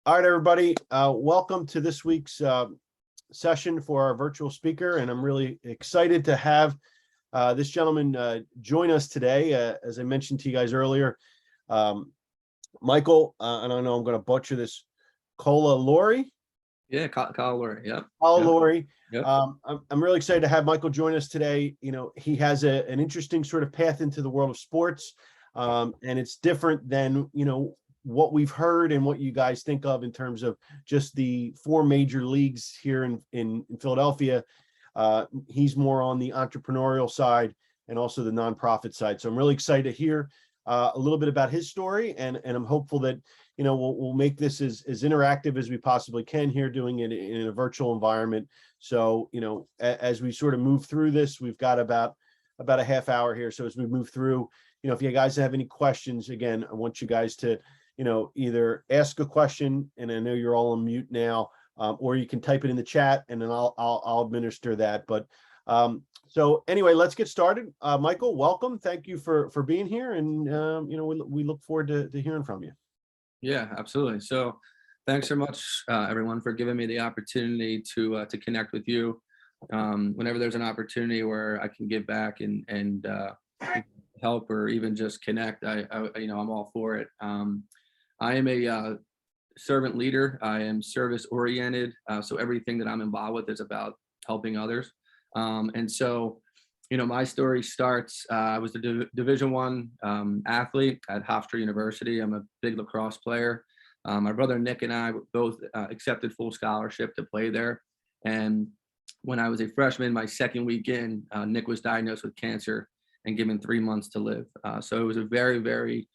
All right, everybody. Welcome to this week's session for our virtual speaker, and I'm really excited to have this gentleman join us today. As I mentioned to you guys earlier, Michael, and I know I'm going to butcher this, Colleluori. Yeah, Colleluori. Yep. Colleluori. Yep. I'm really excited to have Michael join us today. You know, he has an interesting sort of path into the world of sports, and it's different than, what we've heard and what you guys think of in terms of just the four major leagues here in Philadelphia. He's more on the entrepreneurial side and also the nonprofit side. So I'm really excited to hear a little bit about his story, and I'm hopeful that we'll make this as interactive as we possibly can here, doing it in a virtual environment. So as we sort of move through this, we've got about a half hour here. So as we move through, if you guys have any questions, again, I want you guys to either ask a question, and I know you're all on mute now, or you can type it in the chat, and then I'll administer that. But so anyway, let's get started. Michael, welcome. Thank you for being here, and we look forward to hearing from you. Yeah, absolutely. So thanks so much, everyone, for giving me the opportunity to connect with you. Whenever there's an opportunity where I can give back and help, or even just connect, I'm all for it. I am a servant leader. I am service oriented. So everything that I'm involved with is about helping others. And so, my story starts, I was a Division I athlete at Hofstra University. I'm a big lacrosse player. My brother Nick and I both accepted full scholarship to play there. And when I was a freshman, my second week in, Nick was diagnosed with cancer and given 3 months to live. So it was a very, very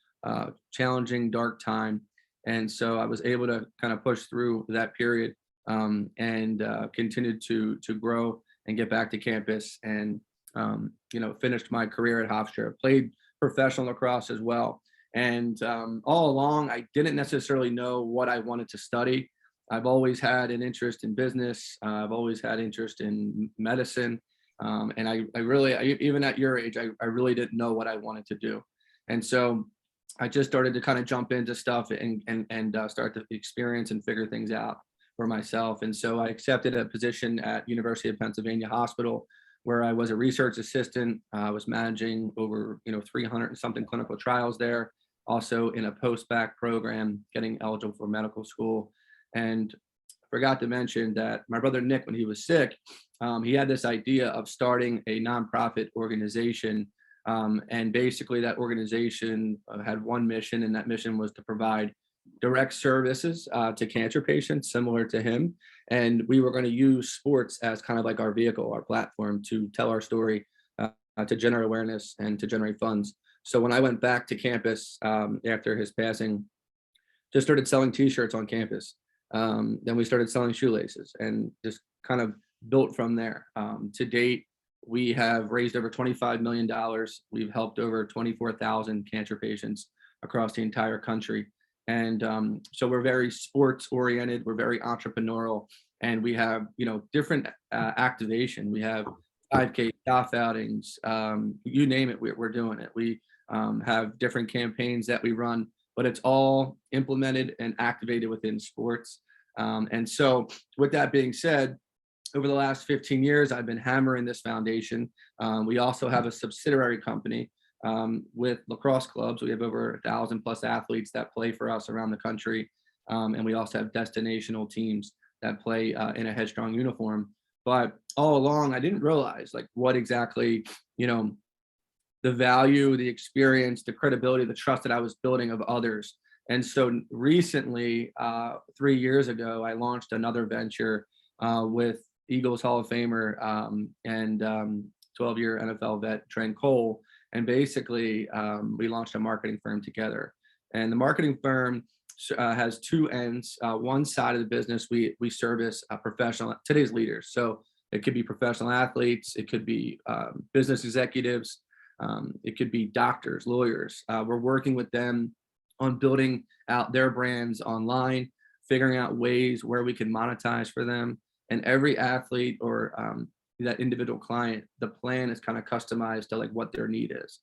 challenging, dark time. And so I was able to kind of push through that period and continued to grow and get back to campus, and finished my career at Hofstra. Played professional lacrosse as well. And all along, I didn't necessarily know what I wanted to study. I've always had an interest in business. I've always had interest in medicine. And I really, even at your age, I really didn't know what I wanted to do. And so I just started to kind of jump into stuff and start to experience and figure things out for myself. And so I accepted a position at University of Pennsylvania Hospital, where I was a research assistant. I was managing over 300 and something clinical trials there, also in a post-bac program, getting eligible for medical school. And forgot to mention that my brother Nick, when he was sick, he had this idea of starting a nonprofit organization. And basically that organization had one mission, and that mission was to provide direct services to cancer patients similar to him. And we were going to use sports as kind of like our vehicle, our platform, to tell our story, to generate awareness and to generate funds. So when I went back to campus after his passing, just started selling t-shirts on campus. Then we started selling shoelaces, and just kind of built from there. To date, we have raised over $25 million. We've helped over 24,000 cancer patients across the entire country. And so we're very sports oriented, we're very entrepreneurial, and we have, different activation. We have 5K golf outings, you name it, we're doing it. We have different campaigns that we run, but it's all implemented and activated within sports. And so with that being said, over the last 15 years, I've been hammering this foundation. We also have a subsidiary company with lacrosse clubs. We have over 1,000 plus athletes that play for us around the country. And we also have destinational teams that play in a Headstrong uniform. But all along, I didn't realize what exactly, the value, the experience, the credibility, the trust that I was building of others. And so recently, 3 years ago, I launched another venture with Eagles Hall of Famer and 12-year NFL vet Trent Cole. And basically, we launched a marketing firm together. And the marketing firm has two ends. One side of the business, we service today's leaders. So it could be professional athletes, it could be business executives, it could be doctors, lawyers. We're working with them on building out their brands online, figuring out ways where we can monetize for them. And every athlete or that individual client, the plan is kind of customized to what their need is.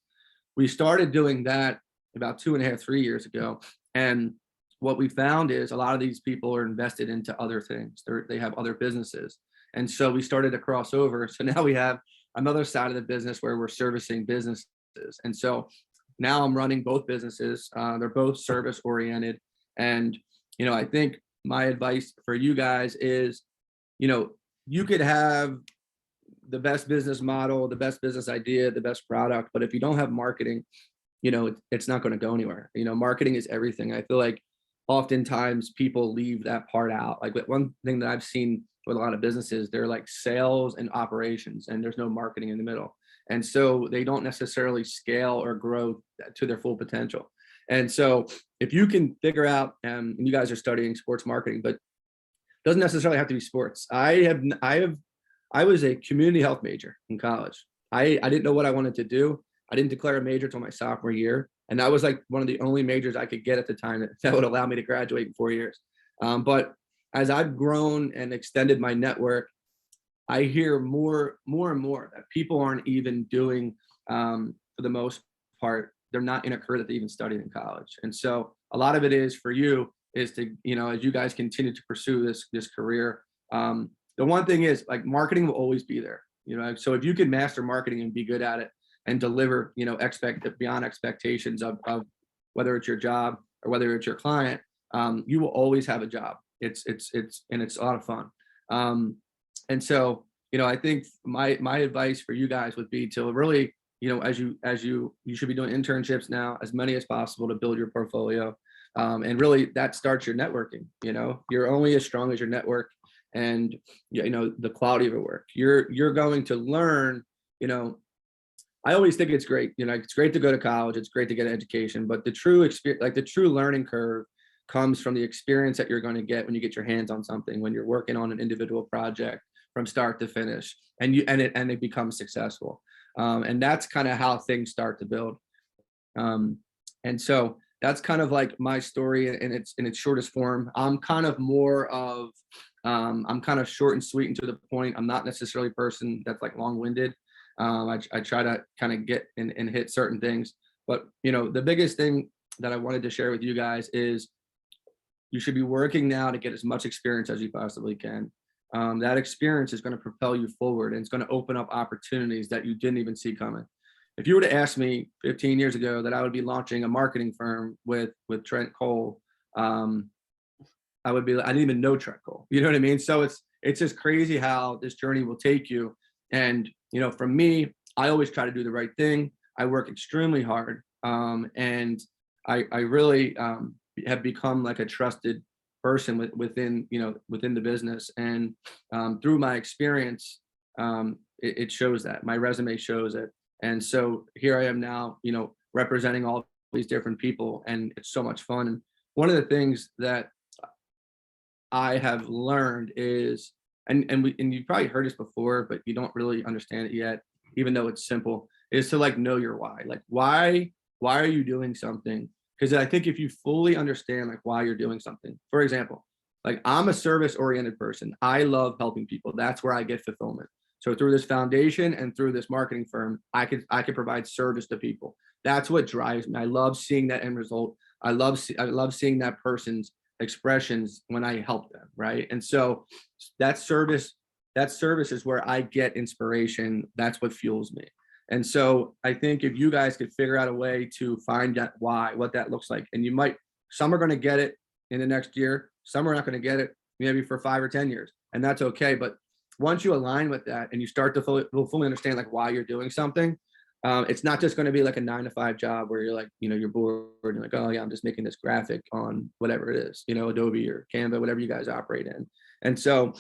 We started doing that about 2.5, 3 years ago. And what we found is a lot of these people are invested into other things. They have other businesses. And so we started to cross over. So now we have another side of the business where we're servicing businesses. And so now I'm running both businesses. They're both service oriented. And, I think my advice for you guys is, you could have the best business model, the best business idea, the best product, but if you don't have marketing, it's not going to go anywhere. Marketing is everything. I feel like oftentimes people leave that part out. Like one thing that I've seen with a lot of businesses, they're like sales and operations, and there's no marketing in the middle. And so they don't necessarily scale or grow to their full potential. And so if you can figure out, and you guys are studying sports marketing, but it doesn't necessarily have to be sports. I was a community health major in college. I didn't know what I wanted to do. I didn't declare a major until my sophomore year. And that was like one of the only majors I could get at the time that would allow me to graduate in 4 years. But as I've grown and extended my network, I hear more and more that people aren't even doing, for the most part, they're not in a career that they even studied in college. And so a lot of it is for you is to, as you guys continue to pursue this career, the one thing is like marketing will always be there, so if you can master marketing and be good at it and deliver, beyond expectations of whether it's your job or whether it's your client, you will always have a job. It's a lot of fun. And so, I think my advice for you guys would be to really, you should be doing internships now, as many as possible to build your portfolio. And really that starts your networking. You're only as strong as your network and, the quality of your work. You're going to learn, I always think it's great. It's great to go to college. It's great to get an education, but the true experience, like the true learning curve comes from the experience that you're going to get when you get your hands on something, when you're working on an individual project from start to finish, and it becomes successful. And that's kind of how things start to build. And so that's kind of like my story in its shortest form. I'm kind of more of, I'm kind of short and sweet and to the point. I'm not necessarily a person that's like long-winded. I try to kind of get and hit certain things, but the biggest thing that I wanted to share with you guys is you should be working now to get as much experience as you possibly can. That experience is going to propel you forward, and it's going to open up opportunities that you didn't even see coming. If you were to ask me 15 years ago that I would be launching a marketing firm with Trent Cole, I didn't even know Trent Cole. You know what I mean? So it's just crazy how this journey will take you. And, for me, I always try to do the right thing. I work extremely hard. And I really have become like a trusted person within the business. And through my experience, it shows that. My resume shows it. And so here I am now, representing all these different people, and it's so much fun. And one of the things that I have learned is, and you've probably heard this before, but you don't really understand it yet, even though it's simple, is to like know your why. Like why are you doing something? Because I think if you fully understand like why you're doing something, for example, like I'm a service oriented person. I love helping people. That's where I get fulfillment. So through this foundation and through this marketing firm, I could provide service to people. That's what drives me. I love seeing that end result. I love seeing that person's expressions when I help them, right? And so that service is where I get inspiration. That's what fuels me. And so I think if you guys could figure out a way to find that why, what that looks like, and some are going to get it in the next year, some are not going to get it maybe for 5 or 10 years, and that's okay. But once you align with that and you start to fully understand like why you're doing something, it's not just going to be like a 9-to-5 job where you're like, you're bored and like, oh yeah, I'm just making this graphic on whatever it is, Adobe or Canva, whatever you guys operate in. And so,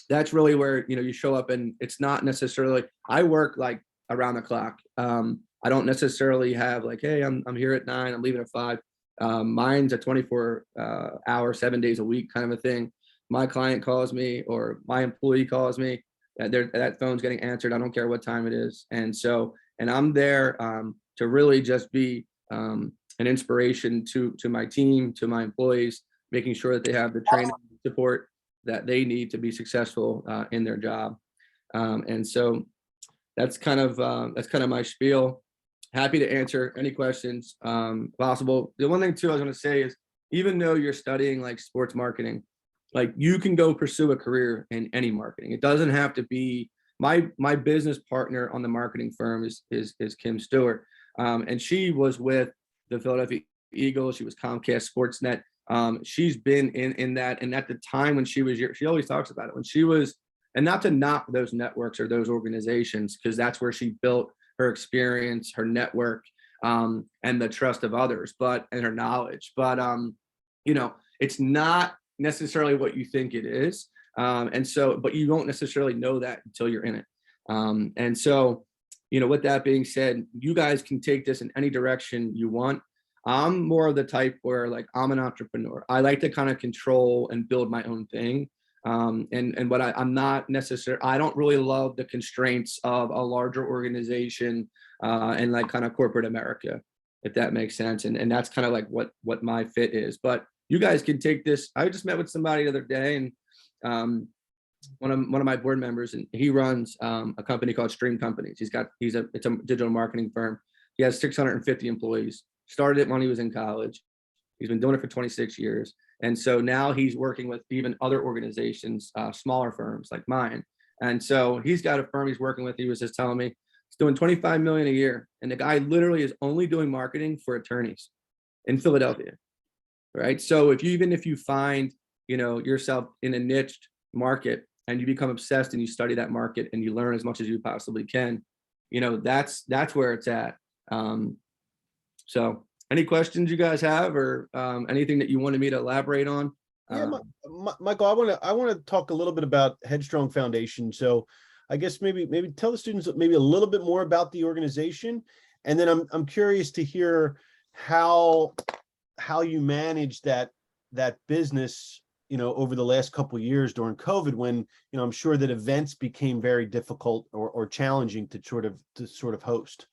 that's really where, you show up, and it's not necessarily, I work like around the clock. I don't necessarily have like, hey, I'm here at 9, I'm leaving at 5. Mine's a 24 hour, 7 days a week kind of a thing. My client calls me or my employee calls me, that phone's getting answered. I don't care what time it is. And I'm there to really just be an inspiration to my team, to my employees, making sure that they have the training support that they need to be successful in their job. And so that's kind of my spiel. Happy to answer any questions possible. The one thing too I was going to say is, even though you're studying like sports marketing, like you can go pursue a career in any marketing. It doesn't have to be my business partner on the marketing firm is Kim Stewart. And she was with the Philadelphia Eagles. She was Comcast Sportsnet. She's been in that. And at the time when she was, she always talks about it when she was, and not to knock those networks or those organizations, because that's where she built her experience, her network, and the trust of others, and her knowledge. But it's not necessarily what you think it is. And so, but you won't necessarily know that until you're in it. And so, with that being said, you guys can take this in any direction you want. I'm more of the type where like I'm an entrepreneur. I like to kind of control and build my own thing. And I'm not necessarily, I don't really love the constraints of a larger organization and like kind of corporate America, if that makes sense. And that's kind of like what my fit is. But you guys can take this. I just met with somebody the other day, and one of my board members, and he runs a company called Stream Companies. It's a digital marketing firm. He has 650 employees. Started it when he was in college. He's been doing it for 26 years. And so now he's working with even other organizations, smaller firms like mine. And so he's got a firm he's working with. He was just telling me he's doing 25 million a year. And the guy literally is only doing marketing for attorneys in Philadelphia. Right. So if you find, yourself in a niche market and you become obsessed and you study that market and you learn as much as you possibly can, that's where it's at. So any questions you guys have, or anything that you wanted me to elaborate on? Yeah, Michael, I want to talk a little bit about Headstrong Foundation. So I guess maybe tell the students maybe a little bit more about the organization. And then I'm curious to hear how you manage that business, over the last couple of years during COVID, when, I'm sure that events became very difficult or challenging to sort of host.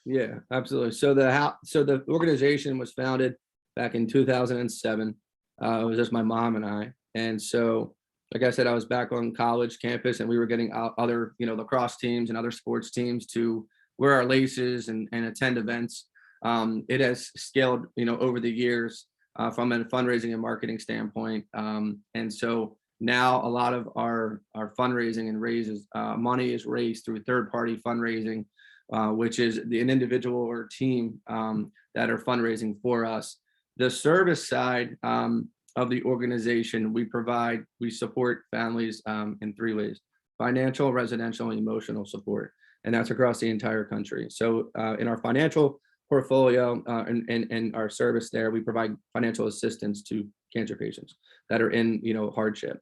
Yeah, absolutely. So the organization was founded back in 2007. It was just my mom and I. And so, like I said, I was back on college campus, and we were getting other, lacrosse teams and other sports teams to wear our laces and attend events. It has scaled, over the years from a fundraising and marketing standpoint. And so now a lot of our fundraising and raises money is raised through third-party fundraising, which is an individual or team that are fundraising for us. The service side of the organization, we support families in 3 ways: financial, residential, and emotional support. And that's across the entire country. So in our financial portfolio and our service there, we provide financial assistance to cancer patients that are in hardship.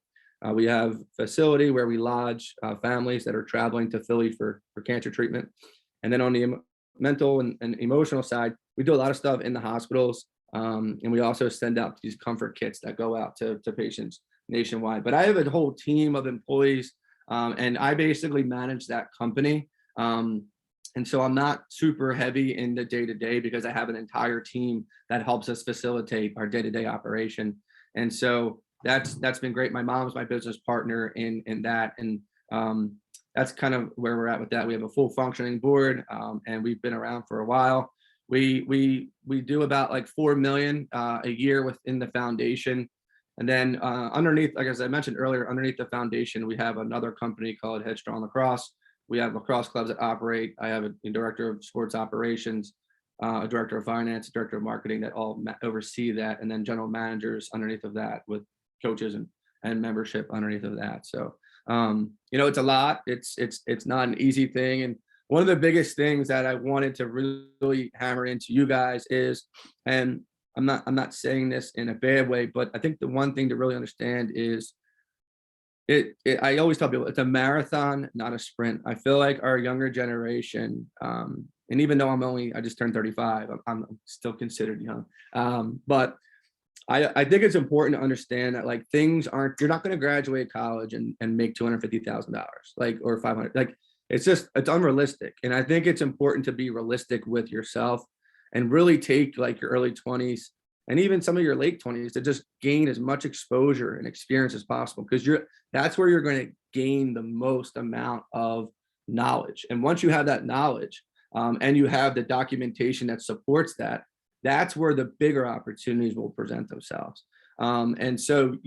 We have a facility where we lodge families that are traveling to Philly for cancer treatment. And then on the mental and emotional side, we do a lot of stuff in the hospitals. And we also send out these comfort kits that go out to patients nationwide. But I have a whole team of employees, and I basically manage that company. And so I'm not super heavy in the day-to-day because I have an entire team that helps us facilitate our day-to-day operation. And so that's been great. My mom's my business partner in that. And that's kind of where we're at with that. We have a full functioning board, and we've been around for a while. We do about like 4 million a year within the foundation. And then underneath, like as I mentioned earlier, underneath the foundation, we have another company called Headstrong Lacrosse. We have lacrosse clubs that operate. I have a director of sports operations, a director of finance, a director of marketing that all oversee that, and then general managers underneath of that with coaches and membership underneath of that. So it's a lot. It's not an easy thing. And one of the biggest things that I wanted to really hammer into you guys is, and I'm not saying this in a bad way, but I think the one thing to really understand is I always tell people it's a marathon, not a sprint. I feel like our younger generation, and even though I just turned 35, I'm still considered young. But I think it's important to understand that like you're not going to graduate college and make $250,000 or 500. Like it's unrealistic. And I think it's important to be realistic with yourself and really take like your early 20s and even some of your late 20s to just gain as much exposure and experience as possible, because that's where you're going to gain the most amount of knowledge. And once you have that knowledge and you have the documentation that supports that, that's where the bigger opportunities will present themselves. And so,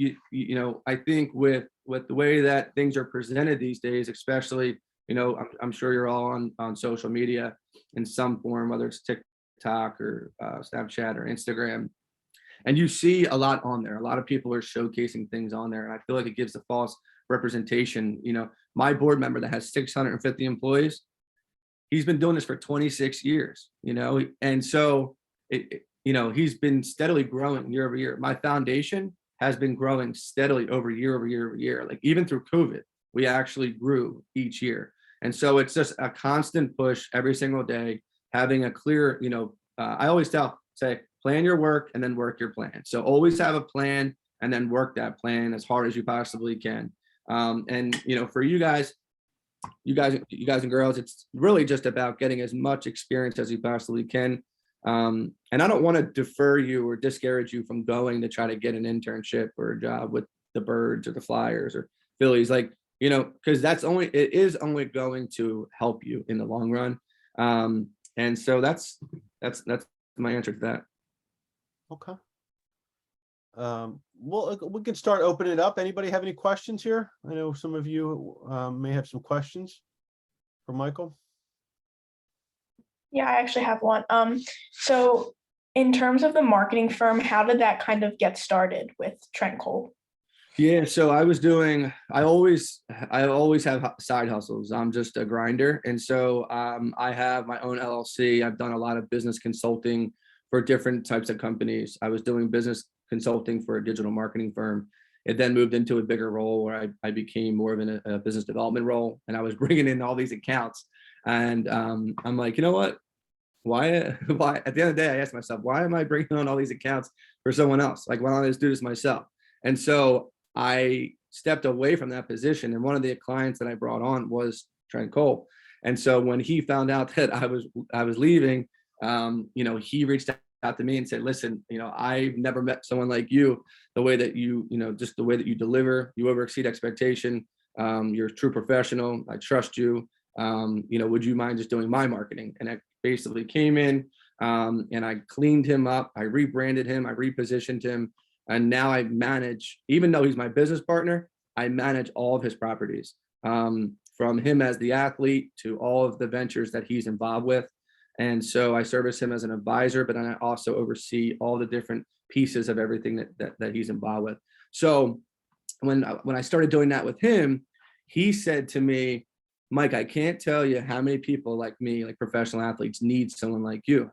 I think with the way that things are presented these days, especially, I'm sure you're all on social media in some form, whether it's TikTok or Snapchat or Instagram. And you see a lot on there. A lot of people are showcasing things on there. And I feel like it gives the false representation. My board member that has 650 employees, he's been doing this for 26 years, and so he's been steadily growing year over year. My foundation has been growing steadily over year. Like even through COVID, we actually grew each year. And so it's just a constant push every single day, having a clear, I always say, plan your work and then work your plan. So always have a plan and then work that plan as hard as you possibly can. And for you guys and girls, it's really just about getting as much experience as you possibly can. And I don't want to defer you or discourage you from going to try to get an internship or a job with the Birds or the Flyers or Phillies, because it is only going to help you in the long run. And so that's my answer to that. Okay. Well, we can start opening it up. Anybody have any questions here? I know some of you may have some questions for Michael. Yeah, I actually have one. So in terms of the marketing firm, how did that kind of get started with Trent Cole? Yeah, so I always have side hustles. I'm just a grinder. And so I have my own LLC. I've done a lot of business consulting for different types of companies. I was doing business consulting for a digital marketing firm. It then moved into a bigger role where I became more of a business development role, and I was bringing in all these accounts. And I'm like, you know what? Why? At the end of the day, I asked myself, why am I bringing on all these accounts for someone else? Like, why don't I just do this myself? And so I stepped away from that position. And one of the clients that I brought on was Trent Cole. And so when he found out that I was leaving, he reached out to me and said, listen, I've never met someone like you, the way that just the way that you deliver, you over exceed expectation. You're a true professional. I trust you. Would you mind just doing my marketing? And I basically came in and I cleaned him up. I rebranded him. I repositioned him. And now I manage, even though he's my business partner, I manage all of his properties, from him as the athlete to all of the ventures that he's involved with. And so I service him as an advisor, but then I also oversee all the different pieces of everything that he's involved with. So when I started doing that with him, he said to me, Mike, I can't tell you how many people like me, like professional athletes, need someone like you.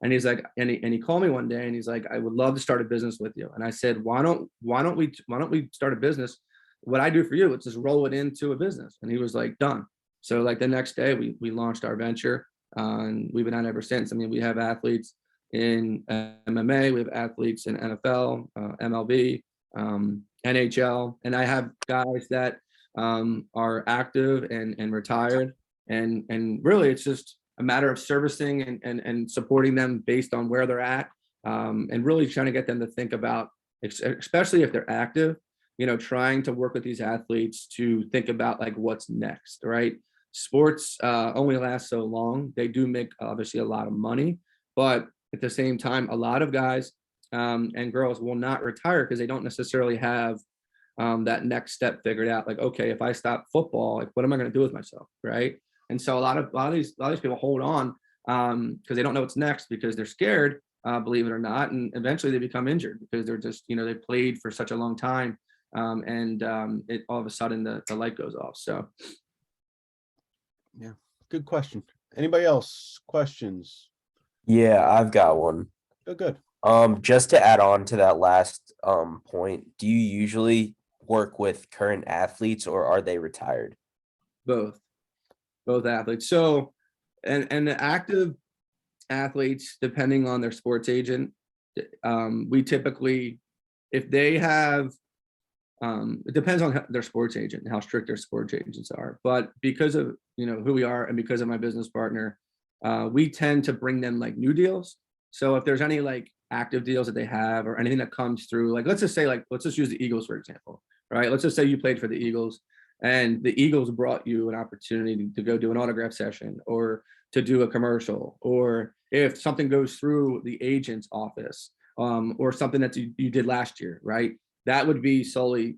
And he's like, and he called me one day and he's like, I would love to start a business with you. And I said, why don't we start a business? What I do for you, it's just roll it into a business. And he was like, done. So like the next day we launched our venture, and we've been at it ever since. I mean, we have athletes in MMA, we have athletes in NFL, MLB, NHL, and I have guys that are active and retired. And really it's just a matter of servicing and supporting them based on where they're at, and really trying to get them to think about, especially if they're active, trying to work with these athletes to think about like what's next, right? Sports only last so long. They do make obviously a lot of money, but at the same time, a lot of guys and girls will not retire because they don't necessarily have that next step figured out. Like, okay, if I stop football, like what am I going to do with myself, right? And so a lot of these people hold on because they don't know what's next, because they're scared, believe it or not, and eventually they become injured because they're just they played for such a long time, and it all of a sudden the light goes off. So yeah, good question. Anybody else? Questions? Yeah, I've got one. Oh, good. Just to add on to that last point, do you usually work with current athletes or are they retired? both athletes. So, and the active athletes, depending on their sports agent, we typically, if they have, it depends on their sports agent and how strict their sports agents are. But because of who we are and because of my business partner, we tend to bring them like new deals. So if there's any like active deals that they have or anything that comes through, like let's just say, like let's just use the Eagles for example, right? Let's just say you played for the Eagles and the Eagles brought you an opportunity to go do an autograph session, or to do a commercial, or if something goes through the agent's office, or something that you did last year, right? That would be solely,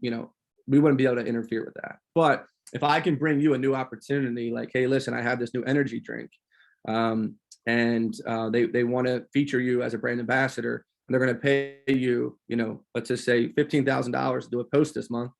we wouldn't be able to interfere with that. But if I can bring you a new opportunity, like, hey, listen, I have this new energy drink, and they want to feature you as a brand ambassador, and they're going to pay you, let's just say $15,000 to do a post this month.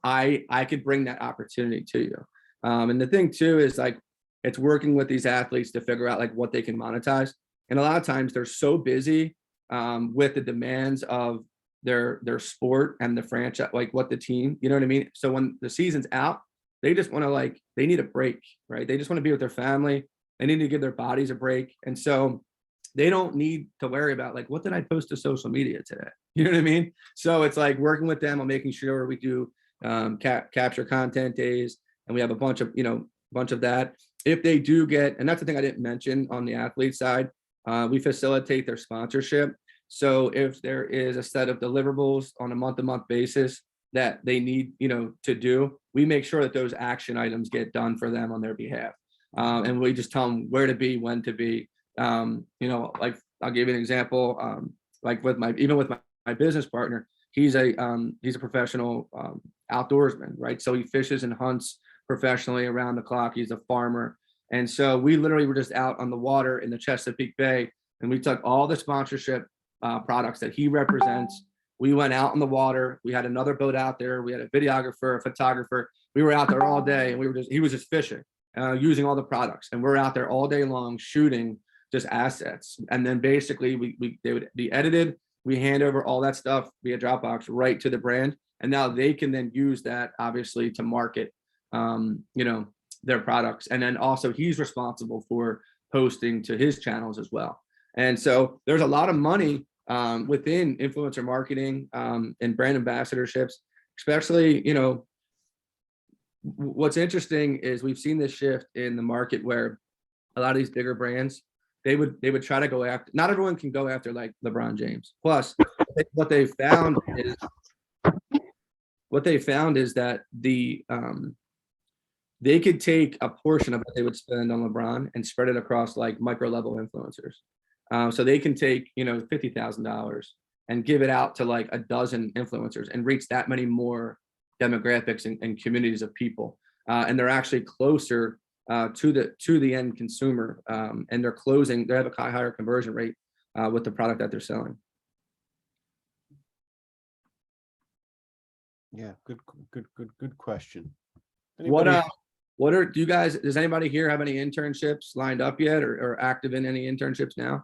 I could bring that opportunity to you. And the thing too is, like, it's working with these athletes to figure out like what they can monetize. And a lot of times they're so busy with the demands of their sport and the franchise, like what the team, you know what I mean? So when the season's out, they just want to, they need a break, right? They just want to be with their family. They need to give their bodies a break. And so they don't need to worry about like, what did I post to social media today? You know what I mean? So it's like working with them on making sure we do capture content days, and we have a bunch of that. If they do get, and that's the thing I didn't mention on the athlete side, we facilitate their sponsorship. So if there is a set of deliverables on a month-to-month basis that they need, to do, we make sure that those action items get done for them on their behalf. And we just tell them where to be, when to be. Like I'll give you an example. Like with my business partner, he's a professional outdoorsman, right? So he fishes and hunts professionally around the clock. He's a farmer. And so we literally were just out on the water in the Chesapeake Bay, and we took all the sponsorship products that he represents. We went out on the water. We had another boat out there. We had a videographer, a photographer. We were out there all day, and he was just fishing, using all the products. And we're out there all day long shooting just assets. And then basically they would be edited. We hand over all that stuff via Dropbox right to the brand. And now they can then use that obviously to market, their products. And then also he's responsible for posting to his channels as well. And so there's a lot of money within influencer marketing and brand ambassadorships, especially, what's interesting is we've seen this shift in the market where a lot of these bigger brands, they would try to go after, not everyone can go after like LeBron James. Plus what they found is that they could take a portion of what they would spend on LeBron and spread it across like micro level influencers. So they can take, $50,000 and give it out to like a dozen influencers and reach that many more demographics and communities of people. And they're actually closer to the end consumer. And they have a higher conversion rate with the product that they're selling. Yeah, good question. Does anybody here have any internships lined up yet, or active in any internships now?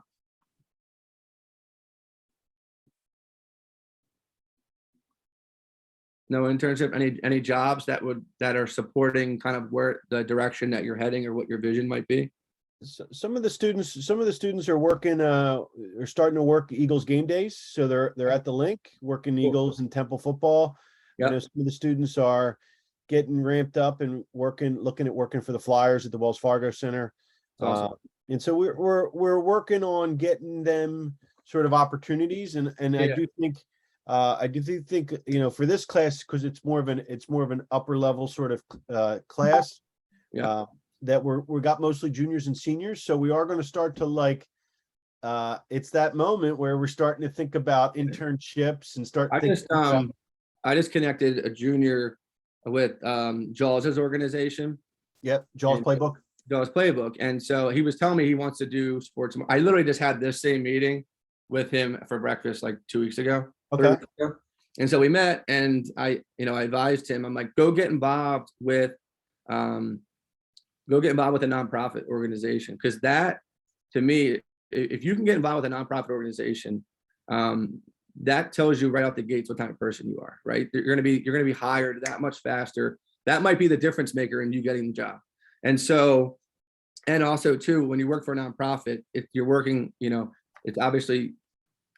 No internship, any jobs that are supporting kind of where the direction that you're heading or what your vision might be? Some of the students are working, are starting to work Eagles game days. So they're at the link working Eagles and Temple football. Yep. Some of the students are getting ramped up and looking at working for the Flyers at the Wells Fargo Center. Awesome. And so we're working on getting them sort of opportunities. And yeah. I do think, for this class, because it's more of an upper level sort of class. Yeah. That we got mostly juniors and seniors. So we are going to start to it's that moment where we're starting to think about internships and start I just connected a junior with Jaws's organization. Yep, Jaws Playbook. Jaws Playbook. And so he was telling me he wants to do sports. I literally just had this same meeting with him for breakfast like 2 weeks ago. Okay. And so we met, and I advised him, I'm like, go get involved with a nonprofit organization. Because that, to me, if you can get involved with a nonprofit organization, that tells you right out the gates what kind of person you are, right? You're going to be hired that much faster. That might be the difference maker in you getting the job. And so, and also too, when you work for a nonprofit, if you're working, it's obviously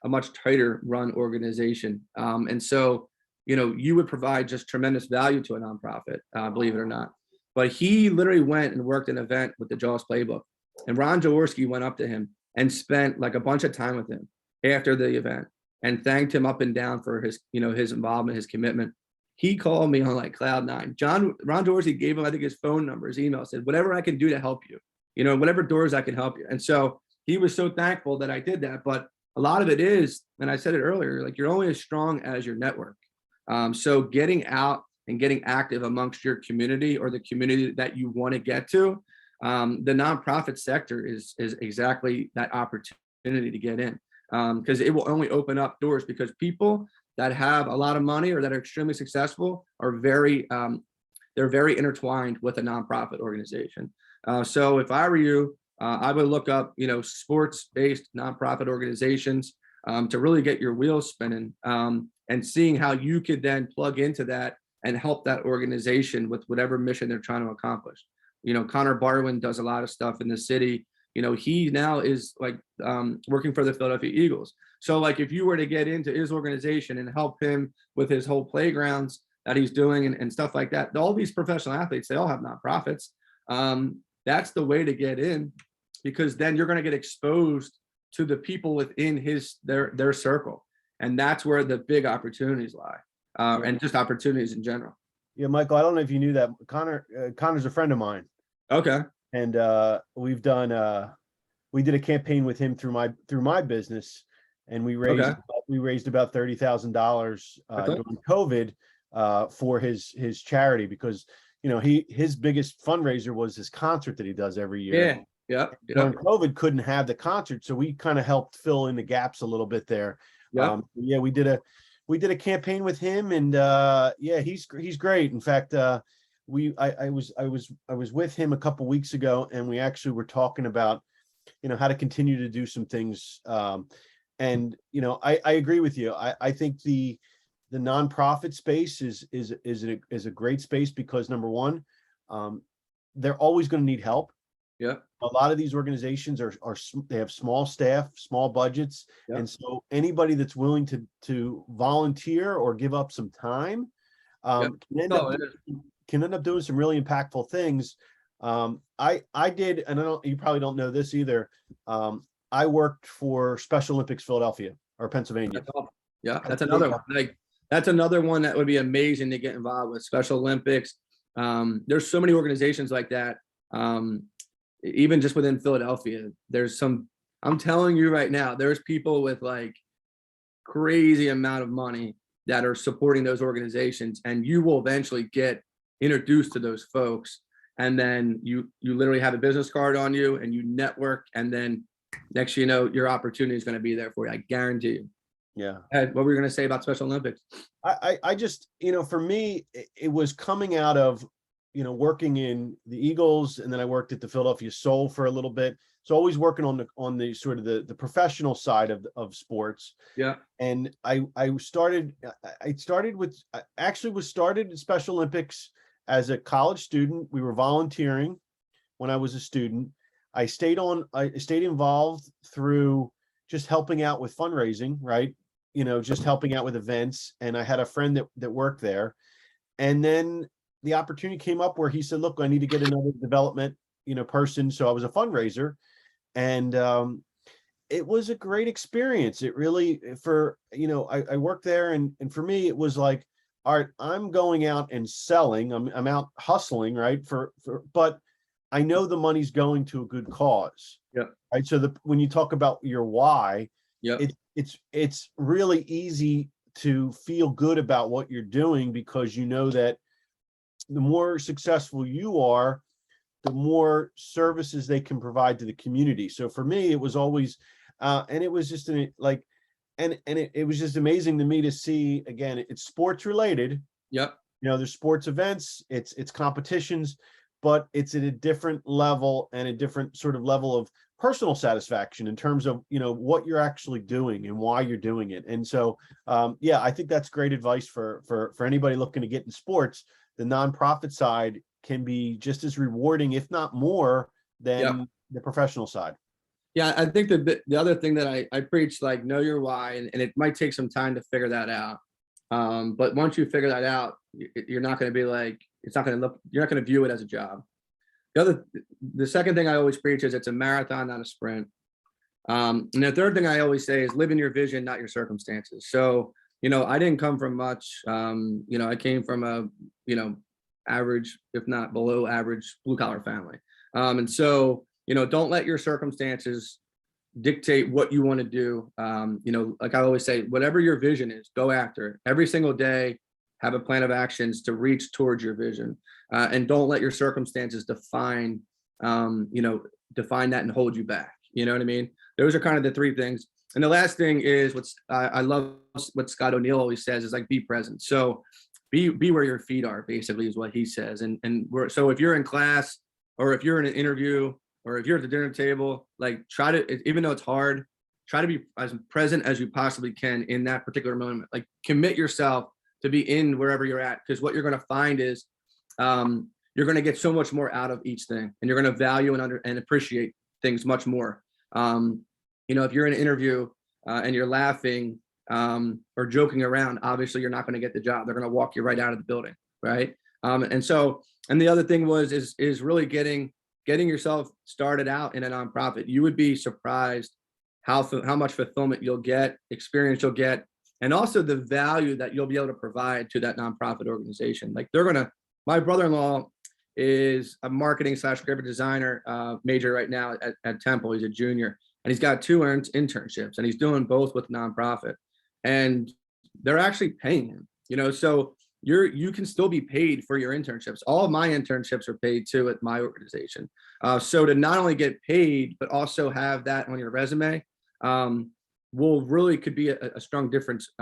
a much tighter run organization. And so, you would provide just tremendous value to a nonprofit, believe it or not. But he literally went and worked an event with the Jaws Playbook, and Ron Jaworski went up to him and spent like a bunch of time with him after the event and thanked him up and down for his, his involvement, his commitment. He called me on like cloud nine. Ron Jaworski gave him, I think, his phone number, his email, said, whatever I can do to help you, whatever doors I can help you. And so he was so thankful that I did that. But a lot of it is, and I said it earlier, like you're only as strong as your network. So getting out and getting active amongst your community or the community that you want to get to, the nonprofit sector is exactly that opportunity to get in, because it will only open up doors, because people that have a lot of money or that are extremely successful are they're very intertwined with a nonprofit organization. So if I were you, I would look up, sports-based nonprofit organizations to really get your wheels spinning, and seeing how you could then plug into that and help that organization with whatever mission they're trying to accomplish. Connor Barwin does a lot of stuff in the city. He now is like working for the Philadelphia Eagles. So like if you were to get into his organization and help him with his whole playgrounds that he's doing and stuff like that, all these professional athletes, they all have nonprofits. That's the way to get in, because then you're going to get exposed to the people within their circle. And that's where the big opportunities lie, and just opportunities in general. Yeah, Michael, I don't know if you knew that Connor's a friend of mine. Okay. And we did a campaign with him through my business, and we raised about $30,000 during COVID for his charity, because his biggest fundraiser was his concert that he does every year. Yeah. During COVID, couldn't have the concert, so we kind of helped fill in the gaps a little bit there. We did a campaign with him, and he's great. In fact, I was with him a couple weeks ago, and we actually were talking about how to continue to do some things. And I agree with you. I think the nonprofit space is a great space, because number one, they're always going to need help. Yeah. A lot of these organizations they have small staff, small budgets. Yeah. And so anybody that's willing to volunteer or give up some time can end up doing some really impactful things. I did, and you probably don't know this either. I worked for Special Olympics Philadelphia or Pennsylvania. Yeah, that's another one. That's another one that would be amazing to get involved with, Special Olympics. There's so many organizations like that. Even just within Philadelphia, I'm telling you right now, there's people with like crazy amount of money that are supporting those organizations, and you will eventually get introduced to those folks. And then you literally have a business card on you, and you network, and then next your opportunity is going to be there for you. I guarantee you. Yeah. Ed, what were you going to say about Special Olympics? I just, for me, it was coming out of, working in the Eagles, and then I worked at the Philadelphia Soul for a little bit. So always working on the sort of the professional side of sports. Yeah. And I started in Special Olympics as a college student. We were volunteering when I was a student. I stayed involved through just helping out with fundraising, right? Just helping out with events. And I had a friend that worked there. And then the opportunity came up where he said, look, I need to get another development, person. So I was a fundraiser, and it was a great experience. It really, I worked there, and for me, it was like, all right, I'm going out and selling. I'm out hustling, right? But I know the money's going to a good cause. Yeah. Right. So when you talk about your why, yeah, it's really easy to feel good about what you're doing, because you know that the more successful you are, the more services they can provide to the community. So for me, it was always, and it was just it was just amazing to me to see, again, it's sports related. Yep. There's sports events, it's competitions, but it's at a different level and a different sort of level of personal satisfaction in terms of, what you're actually doing and why you're doing it. And so, I think that's great advice for anybody looking to get in sports. The nonprofit side can be just as rewarding, if not more, than the professional side. Yeah, I think the other thing that I preach, like, know your why, and it might take some time to figure that out. But once you figure that out, you're not going to be like, you're not going to view it as a job. The second thing I always preach is it's a marathon, not a sprint. And the third thing I always say is live in your vision, not your circumstances. So, I didn't come from much. I came from a, average, if not below average, blue collar family. And so don't let your circumstances dictate what you want to do. Like I always say, whatever your vision is, go after it. Every single day, have a plan of actions to reach towards your vision, and don't let your circumstances define that and hold you back. You know what I mean? Those are kind of the three things. And the last thing is I love what Scott O'Neill always says is like, be present. So be where your feet are, basically, is what he says. So if you're in class, or if you're in an interview, or if you're at the dinner table, like try to, even though it's hard, try to be as present as you possibly can in that particular moment. Like commit yourself to be in wherever you're at, because what you're going to find is you're going to get so much more out of each thing, and you're going to value and appreciate things much more. If you're in an interview and you're laughing or joking around, obviously you're not going to get the job. They're going to walk you right out of the building, right? And the other thing is really getting yourself started out in a nonprofit. You would be surprised how much fulfillment you'll get, experience you'll get, and also the value that you'll be able to provide to that nonprofit organization. Like my brother-in-law is a marketing / graphic designer major right now at Temple. He's a junior, and he's got 2 internships, and he's doing both with nonprofit, and they're actually paying him, so you can still be paid for your internships. All of my internships are paid too at my organization. So to not only get paid, but also have that on your resume, could be a strong difference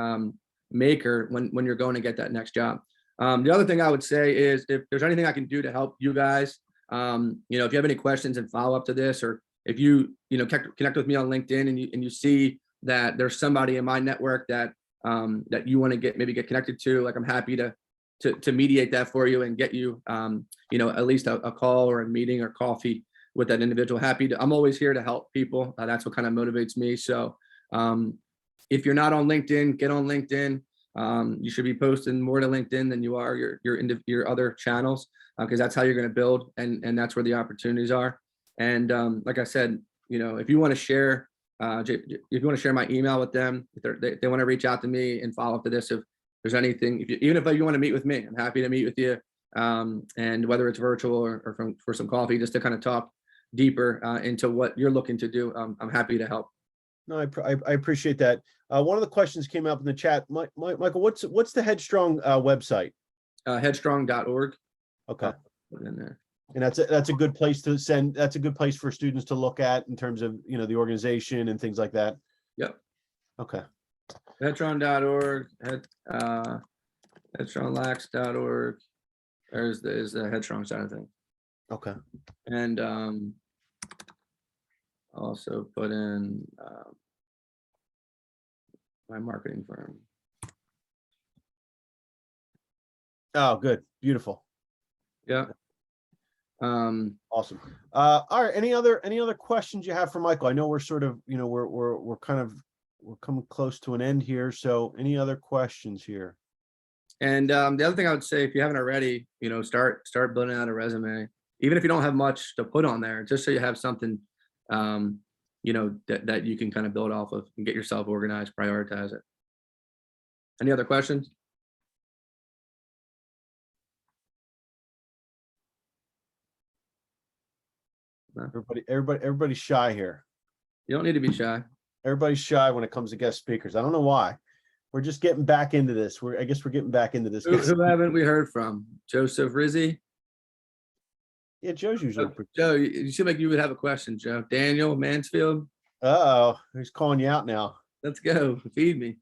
maker when you're going to get that next job. The other thing I would say is, if there's anything I can do to help you guys, if you have any questions and follow up to this, or if you connect with me on LinkedIn and you see that there's somebody in my network that you want to get connected to, like I'm happy to mediate that for you and get you at least a call or a meeting or coffee with that individual. I'm always here to help people. That's what kind of motivates me. So if you're not on LinkedIn, get on LinkedIn. You should be posting more to LinkedIn than you are your other channels, because that's how you're going to build, and that's where the opportunities are. And like I said, if you want to share, my email with them, if they want to reach out to me and follow up to this, if there's anything, even if you want to meet with me, I'm happy to meet with you. And whether it's virtual or for some coffee, just to kind of talk deeper into what you're looking to do, I'm happy to help. No, I appreciate that. One of the questions came up in the chat. Michael, what's the Headstrong website? Headstrong.org. Okay. Put it in there. And that's a good place to send. That's a good place for students to look at in terms of the organization and things like that. Yep. Okay. Headstrong.org. Headstronglax.org. There's the Headstrong side of things. Okay. And also put in my marketing firm. Oh, good. Beautiful. Yeah. Awesome. All right. Any other questions you have for Michael? I know we're sort of, we're coming close to an end here. So any other questions here? And the other thing I would say, if you haven't already, start building out a resume, even if you don't have much to put on there, just so you have something, that you can kind of build off of and get yourself organized, prioritize it. Any other questions? No? Everybody's shy here. You don't need to be shy. Everybody's shy when it comes to guest speakers. I don't know why. We're just getting back into this. I guess we're getting back into this. Who haven't we heard from? Joseph Rizzi? Yeah, Joe's usually. Joe, you seem like you would have a question, Joe. Daniel Mansfield? Uh-oh, he's calling you out now. Let's go. Feed me.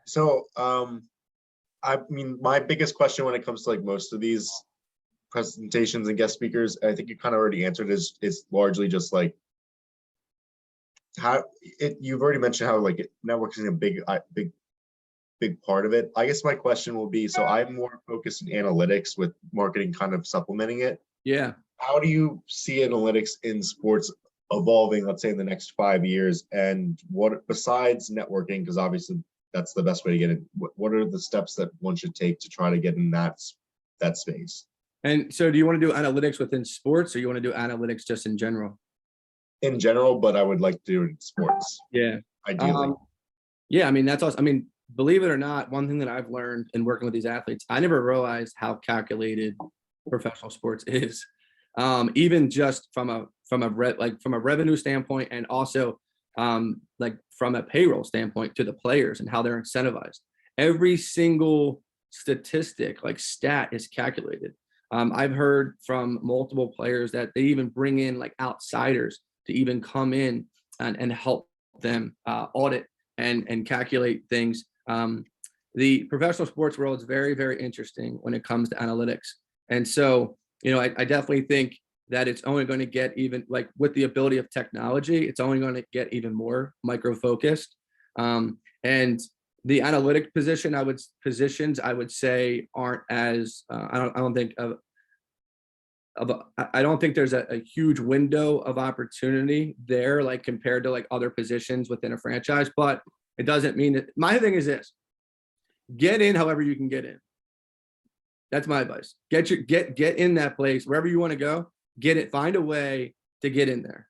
So, I mean, my biggest question when it comes to like most of these presentations and guest speakers, I think you kind of already answered, is largely just like you've already mentioned how like networking is a big part of it. I guess my question will be, so I'm more focused in analytics with marketing kind of supplementing it. Yeah. How do you see analytics in sports evolving, let's say in the next 5 years? And what, besides networking, because obviously that's the best way to get in, what are the steps that one should take to try to get in that space? And so do you want to do analytics within sports, or you want to do analytics just in general? In general, but I would like to do it in sports. Yeah. Ideally. Yeah, I mean, that's awesome. I mean, believe it or not, one thing that I've learned in working with these athletes, I never realized how calculated professional sports is. even just from a revenue standpoint, and also like from a payroll standpoint to the players and how they're incentivized. Every single statistic, like stat, is calculated. I've heard from multiple players that they even bring in like outsiders to even come in and help them audit and calculate things. The professional sports world is very, very interesting when it comes to analytics. And so, you know, I definitely think that it's only going to get, even like with the ability of technology, it's only going to get even more micro focused. And the analytic positions I would say aren't as I don't think I don't think there's a huge window of opportunity there, like compared to like other positions within a franchise. But it doesn't mean that. My thing is this: get in however you can get in. That's my advice. Get in that place wherever you want to go. Get it. Find a way to get in there,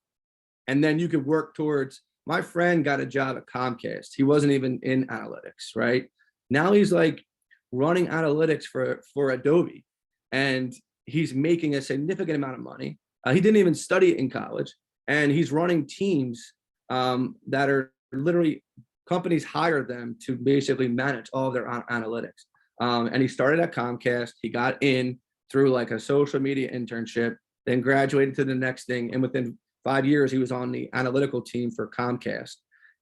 and then you can work towards. My friend got a job at Comcast. He wasn't even in analytics, right? Now he's like running analytics for Adobe, and he's making a significant amount of money. He didn't even study it in college, and he's running teams that are literally, companies hire them to basically manage all of their analytics. And he started at Comcast. He got in through like a social media internship, then graduated to the next thing. And within 5 years, he was on the analytical team for Comcast.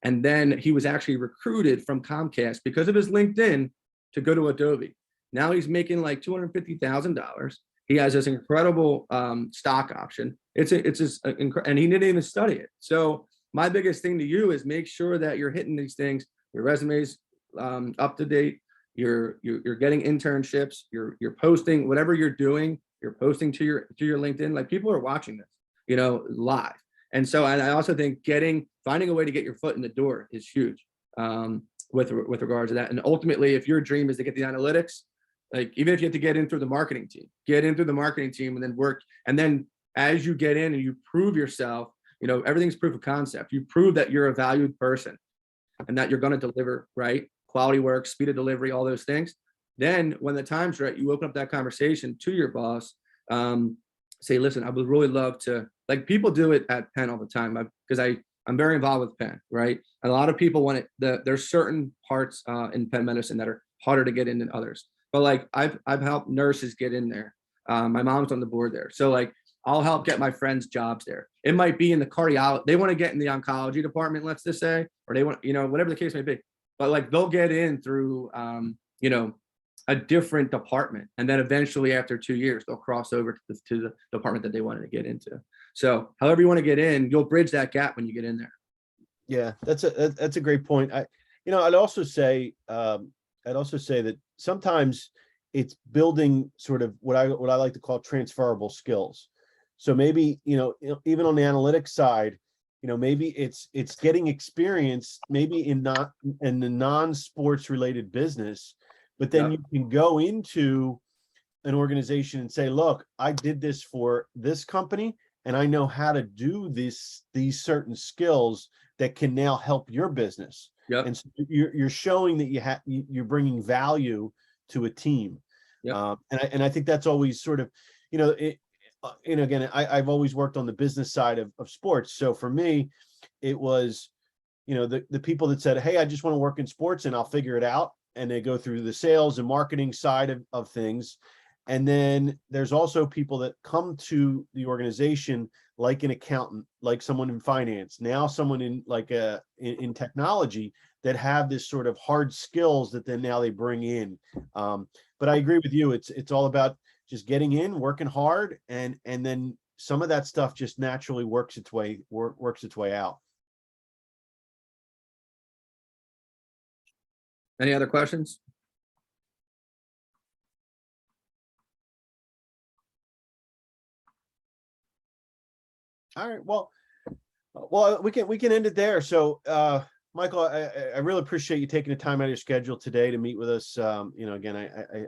And then he was actually recruited from Comcast because of his LinkedIn to go to Adobe. Now he's making like $250,000. He has this incredible stock option. And he didn't even study it. So my biggest thing to you is make sure that you're hitting these things. Your resume's up to date. You're getting internships. You're posting whatever you're doing. You're posting to your LinkedIn. Like, people are watching this, you know, live. And so, and I also think finding a way to get your foot in the door is huge with regards to that. And ultimately, if your dream is to get the analytics, like, even if you have to get in through the marketing team, and then work. And then as you get in and you prove yourself, you know, everything's proof of concept. You prove that you're a valued person and that you're going to deliver, right? Quality work, speed of delivery, all those things. Then when the time's right, you open up that conversation to your boss. Say, listen, I would really love to, like, people do it at Penn all the time, because I'm very involved with Penn, right? And a lot of people want it. There's certain parts in Penn medicine that are harder to get in than others. But like, I've helped nurses get in there. My mom's on the board there. So like, I'll help get my friends jobs there. It might be in the cardiology. They want to get in the oncology department, let's just say, or they want, you know, whatever the case may be. But like, they'll get in through, you know, a different department. And then eventually after 2 years, they'll cross over to the department that they wanted to get into. So however you want to get in, you'll bridge that gap when you get in there. Yeah, that's a great point. I'd also say that sometimes it's building sort of what I like to call transferable skills. So maybe, you know, even on the analytics side, you know, maybe it's getting experience maybe in the non-sports related business, but then you can go into an organization and say, look, I did this for this company, and I know how to do these certain skills that can now help your business. Yep. And so you're showing that you're bringing value to a team. Yep. And I think that's always sort of, you know, again, I've always worked on the business side of sports. So for me, it was, you know, the people that said, hey, I just want to work in sports and I'll figure it out. And they go through the sales and marketing side of things. And then there's also people that come to the organization like an accountant, like someone in finance, now someone in like in technology, that have this sort of hard skills that then now they bring in. But I agree with you. It's all about just getting in, working hard, and then some of that stuff just naturally works its way out. Any other questions? All right. Well, we can end it there. So, Michael, I really appreciate you taking the time out of your schedule today to meet with us. You know, again,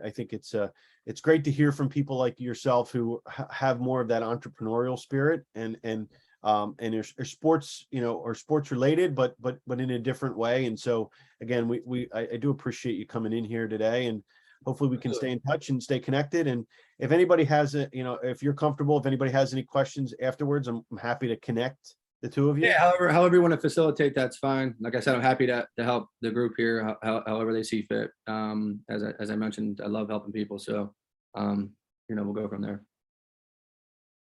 I think it's great to hear from people like yourself who have more of that entrepreneurial spirit and are sports, you know, or sports related, but in a different way. And so again, I do appreciate you coming in here today. And hopefully we can stay in touch and stay connected. And if anybody has a, if you're comfortable, if anybody has any questions afterwards, I'm happy to connect the two of you. Yeah, however you want to facilitate, that's fine. Like I said, I'm happy to help the group here, however they see fit. As I mentioned, I love helping people. So, we'll go from there.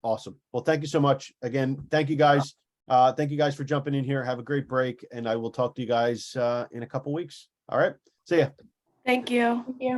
Awesome. Well, thank you so much. Again, thank you guys. Thank you guys for jumping in here. Have a great break, and I will talk to you guys in a couple weeks. All right. See ya. Thank you. Thank you.